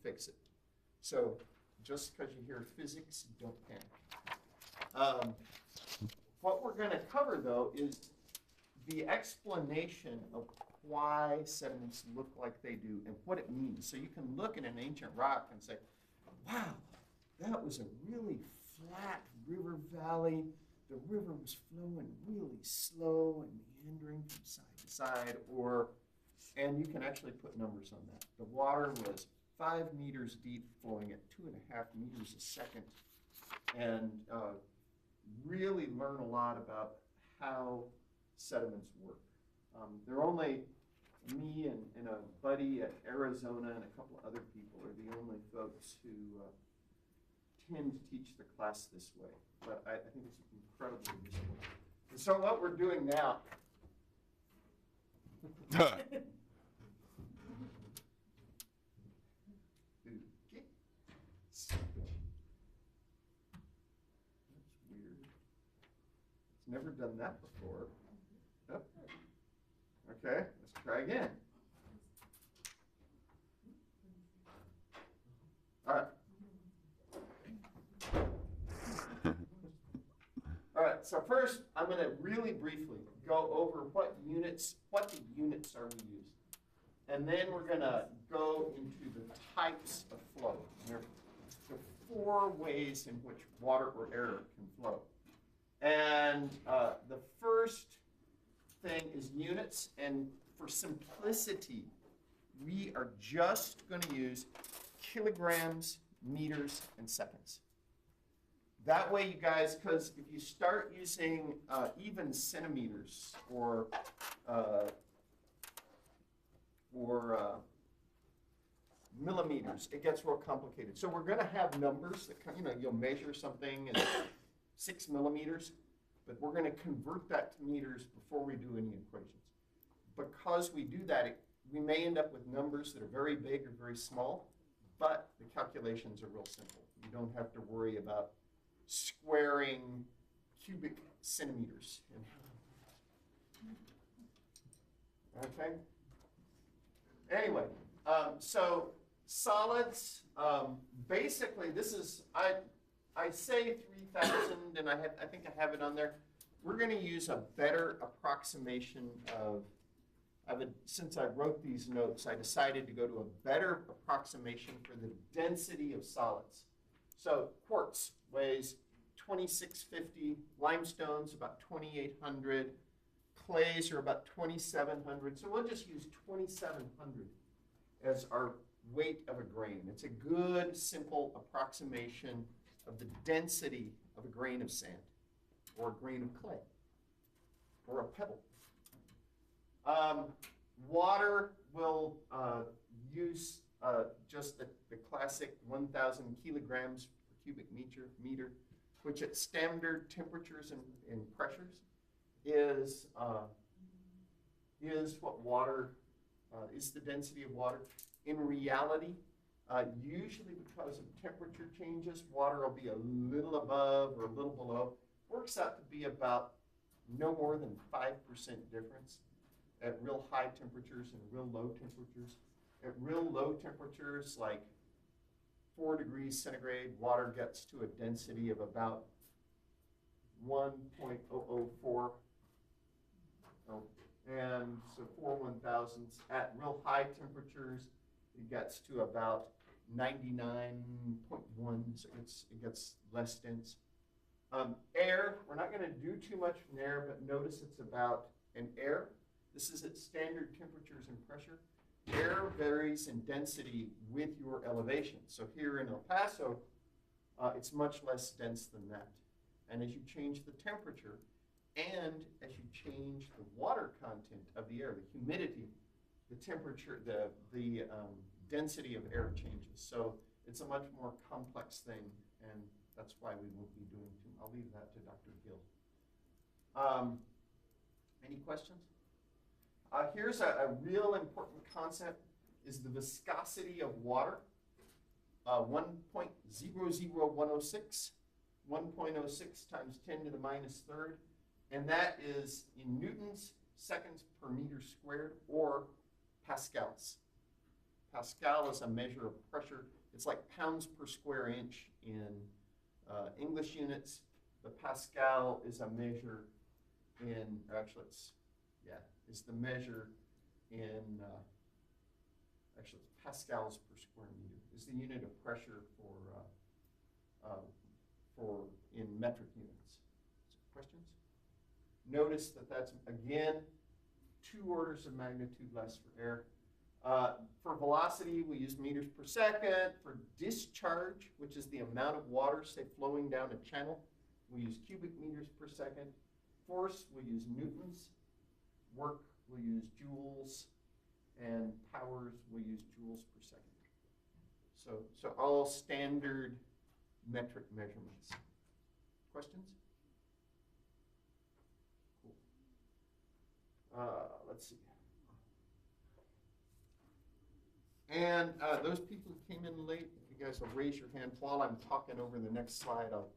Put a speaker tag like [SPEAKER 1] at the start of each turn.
[SPEAKER 1] fix it. So just because you hear physics, don't panic. What we're going to cover, though, is the explanation of why sediments look like they do and what it means. So you can look at an ancient rock and say, wow, that was a really flat river valley. The river was flowing really slow and meandering from side to side, and you can actually put numbers on that. The water was 5 meters deep, flowing at 2.5 meters a second, and really learn a lot about how sediments work. There are only me and a buddy at Arizona and a couple of other people are the only folks who tend to teach the class this way. But I think it's incredibly useful. And so what we're doing now That's weird. It's never done that before. Yep. Okay, let's try again. All right. All right, so first I'm going to really briefly go over what the units are we using. And then we're going to go into the types of flow. There are 4 ways in which water or air can flow. And the first thing is units, and for simplicity, we are just going to use kilograms, meters, and seconds. That way, you guys, because if you start using even centimeters or millimeters, it gets real complicated. So we're going to have numbers that, you'll measure something in 6 millimeters, but we're going to convert that to meters before we do any equations. Because we do that, we may end up with numbers that are very big or very small, but the calculations are real simple. You don't have to worry about squaring cubic centimeters. Okay? Anyway, so solids, basically this is, I say 3,000, and I think I have it on there. We're going to use a better approximation of, since I wrote these notes, I decided to go to a better approximation for the density of solids. So quartz weighs 2,650, limestone's about 2,800, clays are about 2,700. So we'll just use 2,700 as our weight of a grain. It's a good, simple approximation of the density of a grain of sand, or a grain of clay, or a pebble. Water will use just the classic 1,000 kilograms per cubic meter, which at standard temperatures and pressures is what water is the density of water. In reality, usually because of temperature changes, water will be a little above or a little below. Works out to be about no more than 5% difference at real high temperatures and real low temperatures. At real low temperatures, like 4 degrees centigrade, water gets to a density of about 1.004. And so 4/1000ths. At real high temperatures, it gets to about 99.1, so it gets less dense. Air, we're not going to do too much in air, but notice it's about an air. This is at standard temperatures and pressure. Air varies in density with your elevation. So here in El Paso, it's much less dense than that. And as you change the temperature, and as you change the water content of the air, the humidity, the temperature, the density of air changes. So it's a much more complex thing, and that's why we won't be doing too. I'll leave that to Dr. Gill. Any questions? Here's a real important concept, is the viscosity of water. 1.00106, 1.06 times 10 to the minus third, and that is in newtons, seconds per meter squared, or pascals. Pascal is a measure of pressure. It's like pounds per square inch in English units. The Pascal is a measure in, actually it's the measure in, actually it's pascals per square meter. Is the unit of pressure for in metric units. Questions? Notice that that's, again, 2 orders of magnitude less for air. For velocity, we use meters per second. For discharge, which is the amount of water, say, flowing down a channel, we use cubic meters per second. Force, we use newtons. Work, we use joules. And powers, we use joules per second. So all standard metric measurements. Questions? Cool. Let's see. And those people who came in late, if you guys will raise your hand while I'm talking over the next slide, I'll